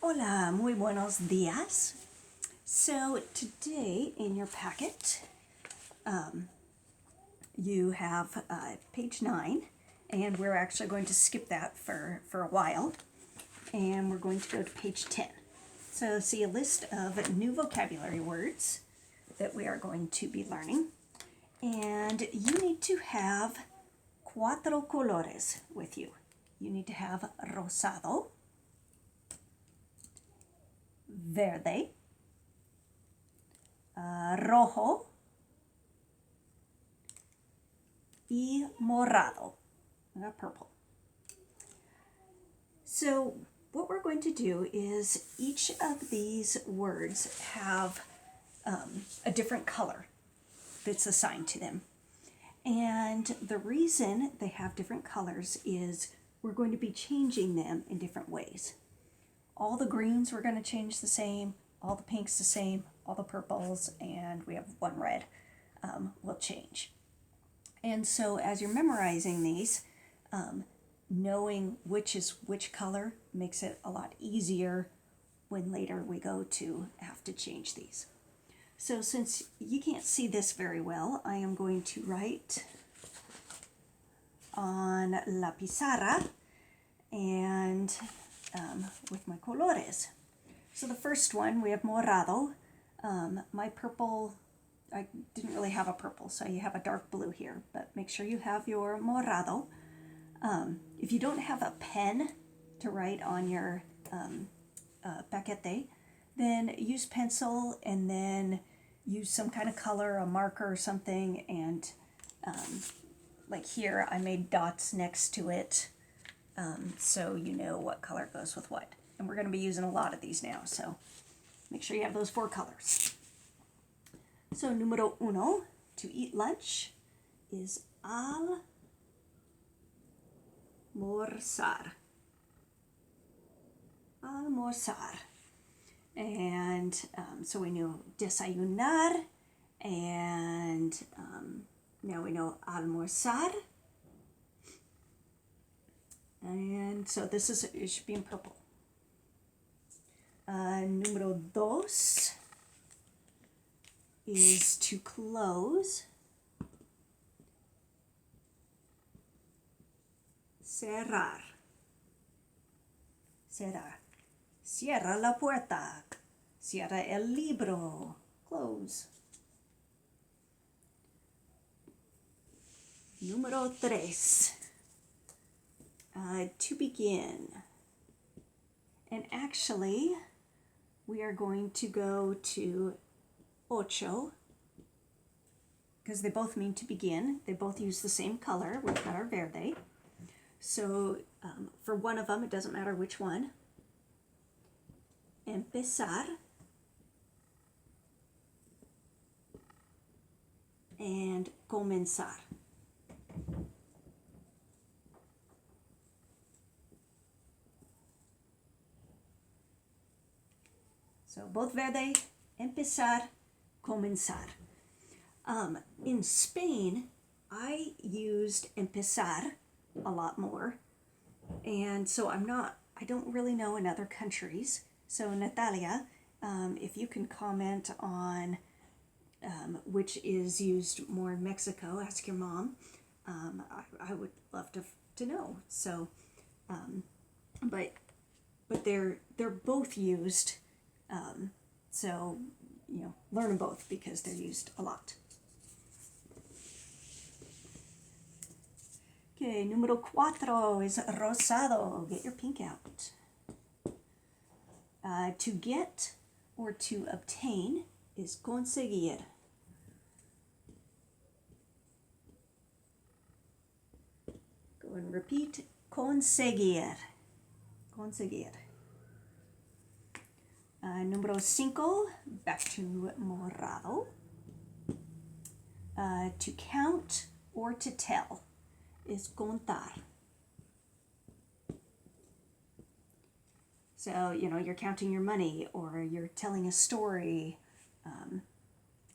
Hola, muy buenos días. So today in your packet, you have page 9, and we're actually going to skip that for a while, and we're going to go to page 10. So see a list of new vocabulary words that we are going to be learning, and you need to have cuatro colores with you. You need to have rosado, verde, rojo, y morado, purple. So what we're going to do is each of these words have a different color that's assigned to them. And the reason they have different colors is we're going to be changing them in different ways. All the greens we're going to change the same, all the pinks the same, all the purples, and we have one red will change. And so as you're memorizing these, knowing which is which color makes it a lot easier when later we go to have to change these. So since you can't see this very well, I am going to write on la pizarra and with my colores. So the first one, we have morado. My purple, I didn't really have a purple, so you have a dark blue here, but make sure you have your morado. If you don't have a pen to write on your paquete, then use pencil and then use some kind of color, a marker or something, and like here I made dots next to it so you know what color goes with what. And we're going to be using a lot of these now, so make sure you have those 4 colors. So número 1, to eat lunch, is almorzar. Almorzar. And so we know desayunar, and now we know almorzar. And so this is, it should be in purple. Número 2 is to close. Cerrar. Cerrar. Cierra la puerta. Cierra el libro. Close. Número 3. To begin. And actually, we are going to go to ocho, because they both mean to begin. They both use the same color. We've got our verde. So for one of them, it doesn't matter which one. Empezar. And comenzar. So both verde, empezar, comenzar. In Spain, I used empezar a lot more. And so I don't really know in other countries. So Natalia, if you can comment on which is used more in Mexico, ask your mom. I would love to know. So, but they're both used. So, learn them both because they're used a lot. Okay, número 4 is rosado. Get your pink out. To get or to obtain is conseguir. Go and repeat. Conseguir. Conseguir. Número 5, back to morado. To count or to tell is contar. So, you're counting your money or you're telling a story.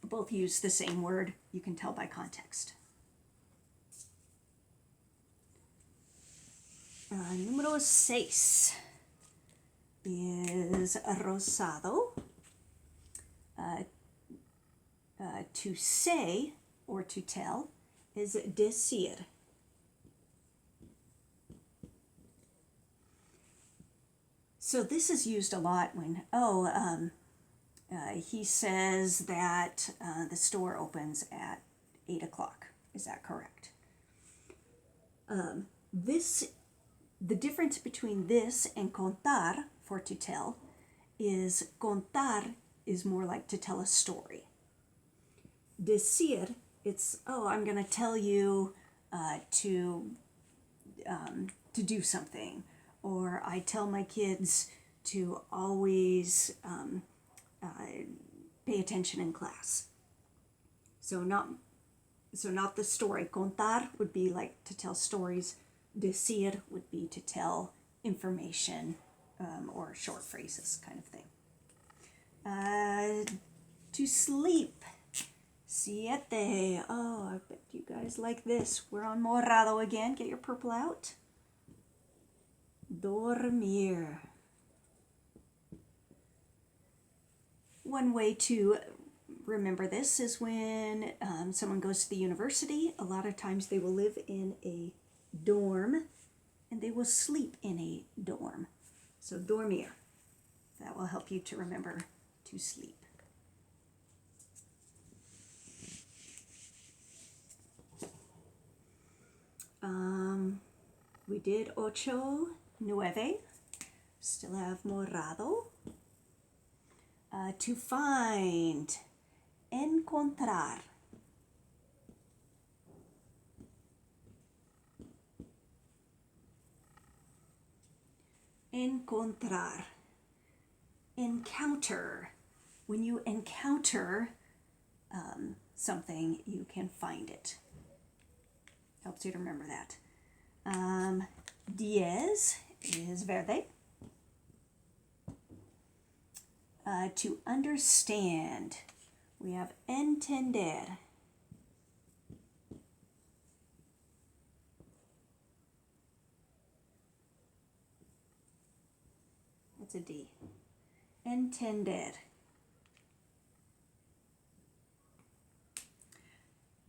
Both use the same word. You can tell by context. Número 6. is rosado. To say or to tell is decir. So this is used a lot when, he says that the store opens at 8 o'clock. Is that correct? The difference between this and contar, for to tell, is contar is more like to tell a story. Decir, it's, I'm going to tell you to do something. Or I tell my kids to always pay attention in class. So not the story. Contar would be like to tell stories. Decir would be to tell information or short phrases kind of thing. To sleep. Siete. Oh, I bet you guys like this. We're on morado again. Get your purple out. Dormir. One way to remember this is when someone goes to the university. A lot of times they will live in a dorm and they will sleep in a dorm. So dormir. That will help you to remember to sleep. We did ocho, nueve. Still have morado. To find, encontrar. Encontrar. Encounter. When you encounter something, you can find it. Helps you to remember that. Diez is verde. To understand, we have entender. That's a D. Entender.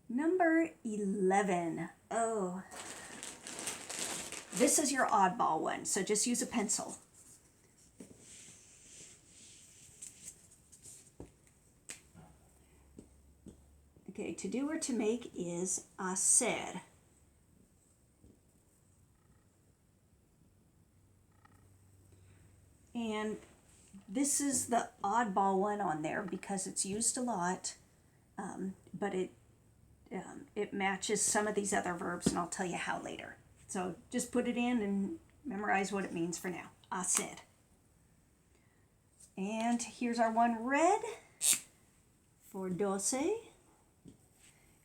Number 11. Oh, this is your oddball one, so just use a pencil. Okay, to do or to make is hacer. And this is the oddball one on there because it's used a lot, but it matches some of these other verbs, and I'll tell you how later. So just put it in and memorize what it means for now. Hacer. And here's our one red for doce.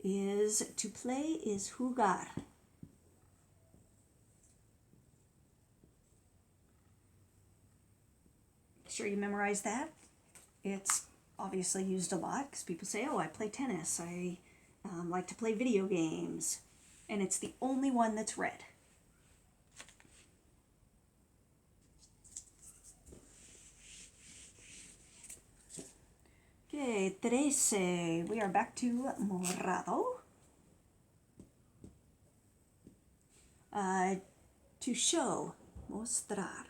Is to play is jugar. Make sure you memorize that. It's obviously used a lot because people say, I play tennis. I like to play video games. And it's the only one that's red. Okay, 13. We are back to morado. To show, mostrar.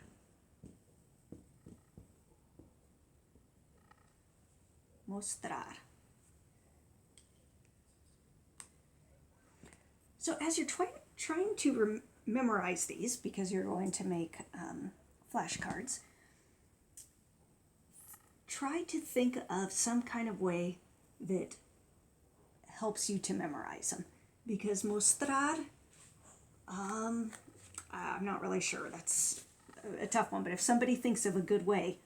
Mostrar. So as you're trying to memorize these, because you're going to make flashcards, try to think of some kind of way that helps you to memorize them. Because mostrar, I'm not really sure. That's a tough one. But if somebody thinks of a good way,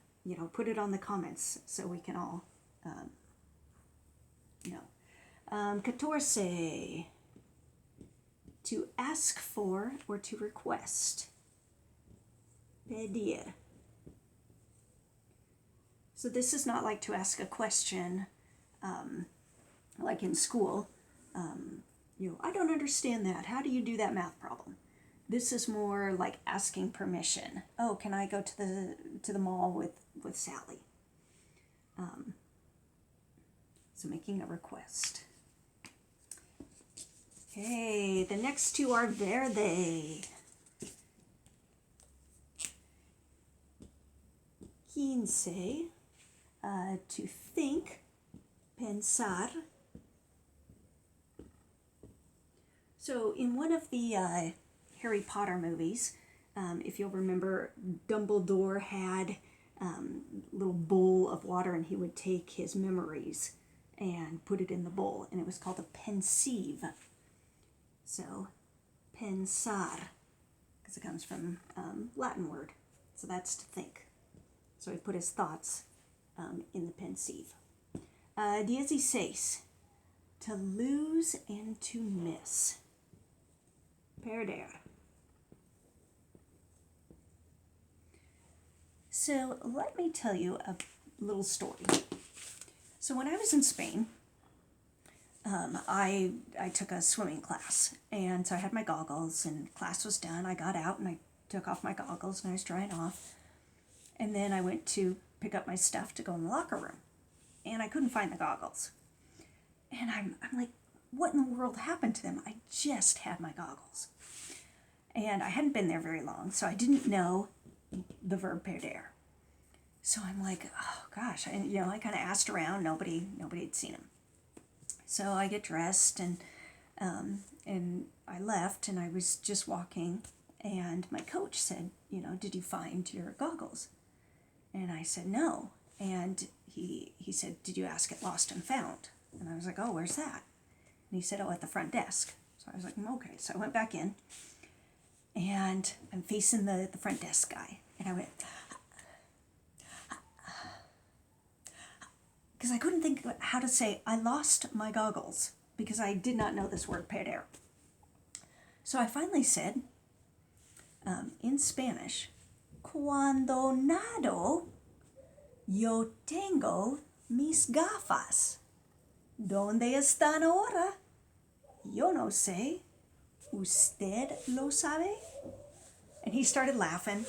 put it on the comments so we can all know. 14. To ask for or to request. Pedir. So this is not like to ask a question, like in school. I don't understand that. How do you do that math problem? This is more like asking permission. Oh, can I go to to the mall with Sally. So making a request. Okay, the next two are verde. 15, to think, pensar. So in one of the Harry Potter movies, if you'll remember, Dumbledore had a little bowl of water, and he would take his memories and put it in the bowl, and it was called a pensieve. So, pensar, because it comes from Latin word, so that's to think. So he put his thoughts in the pensieve. 16, to lose and to miss. Perder. So let me tell you a little story. So when I was in Spain, I took a swimming class, and so I had my goggles, and class was done. I got out and I took off my goggles and I was drying off, and then I went to pick up my stuff to go in the locker room, and I couldn't find the goggles, and I'm like, what in the world happened to them? I just had my goggles, and I hadn't been there very long, so I didn't know the verb perder. So I'm like, oh gosh, and I kind of asked around. Nobody had seen them. So I get dressed and I left, and I was just walking, and my coach said, did you find your goggles? And I said no. And he said, did you ask at Lost and Found? And I was like, oh, where's that? And he said, oh, at the front desk. So I was like, okay. So I went back in, and I'm facing the front desk guy, and I went, because I couldn't think how to say, I lost my goggles, because I did not know this word perder. So I finally said, in Spanish, cuando nado, yo tengo mis gafas. ¿Dónde están ahora? Yo no sé. ¿Usted lo sabe? And he started laughing,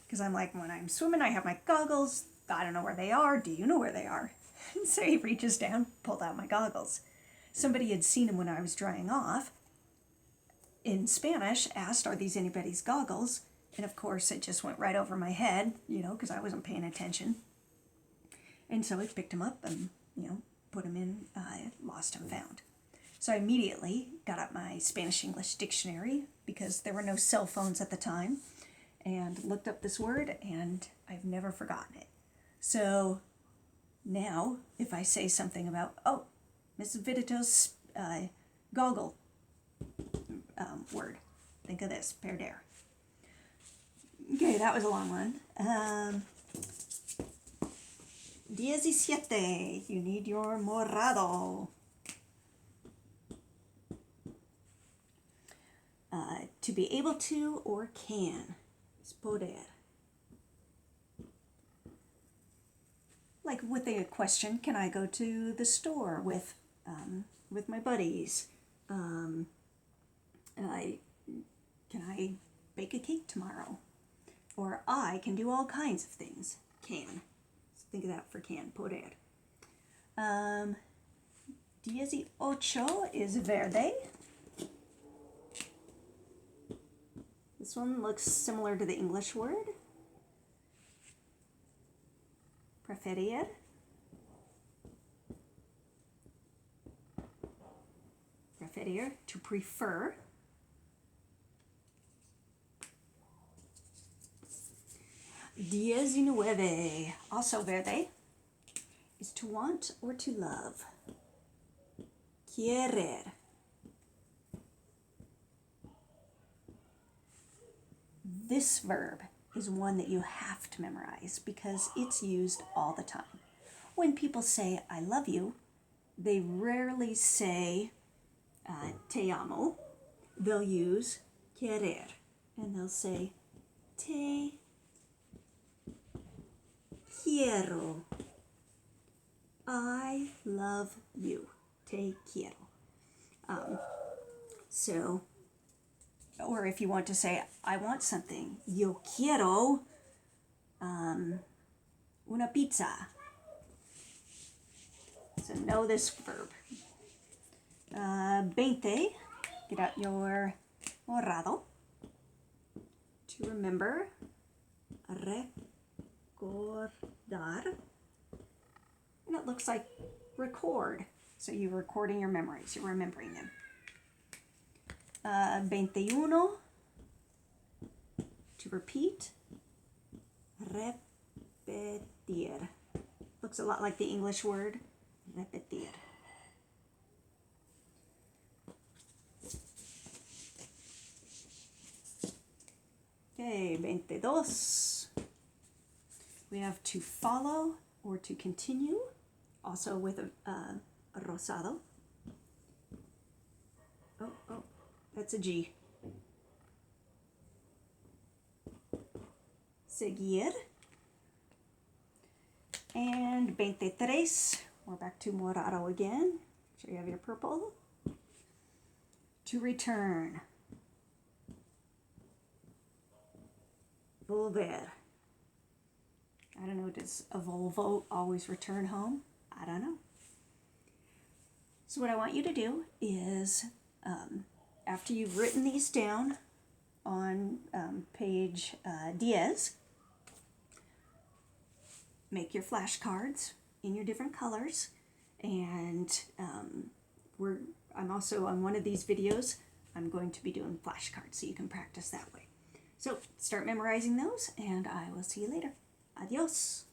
because I'm like, when I'm swimming, I have my goggles. I don't know where they are. Do you know where they are? So he reaches down, pulled out my goggles. Somebody had seen him when I was drying off. In Spanish, asked, are these anybody's goggles? And of course, it just went right over my head, because I wasn't paying attention. And so I picked him up and, put him in Lost and Found. So I immediately got out my Spanish-English dictionary, because there were no cell phones at the time, and looked up this word, and I've never forgotten it. So now, if I say something about, oh, Mrs. Vidito's goggle word, think of this, perder. Okay, that was a long one. 17, you need your morado. To be able to or can is poder. Like with a question, can I go to the store with my buddies? Can I bake a cake tomorrow? Or I can do all kinds of things. Can. So think of that for can, poder. 18 is verde. This one looks similar to the English word. Preferir. Preferir, to prefer. 19, also verde, is to want or to love. Querer. This verb is one that you have to memorize, because it's used all the time. When people say, I love you, they rarely say, te amo. They'll use querer, and they'll say, te quiero. I love you. Te quiero. Or if you want to say, I want something, yo quiero Una pizza. So know this verb. 20. Get out your morado. To remember. Recordar. And it looks like record. So you're recording your memories. You're remembering them. 21. To repeat. Repetir. Looks a lot like the English word. Repetir. Okay, 22. We have to follow or to continue, also with a rosado. Oh, that's a G. Seguir. And 23. We're back to morado again. Make sure you have your purple. To return. Volver. I don't know, does a Volvo always return home? I don't know. So what I want you to do is, after you've written these down on page 10, make your flashcards in your different colors. And I'm also on one of these videos, I'm going to be doing flashcards so you can practice that way. So start memorizing those, and I will see you later. Adios.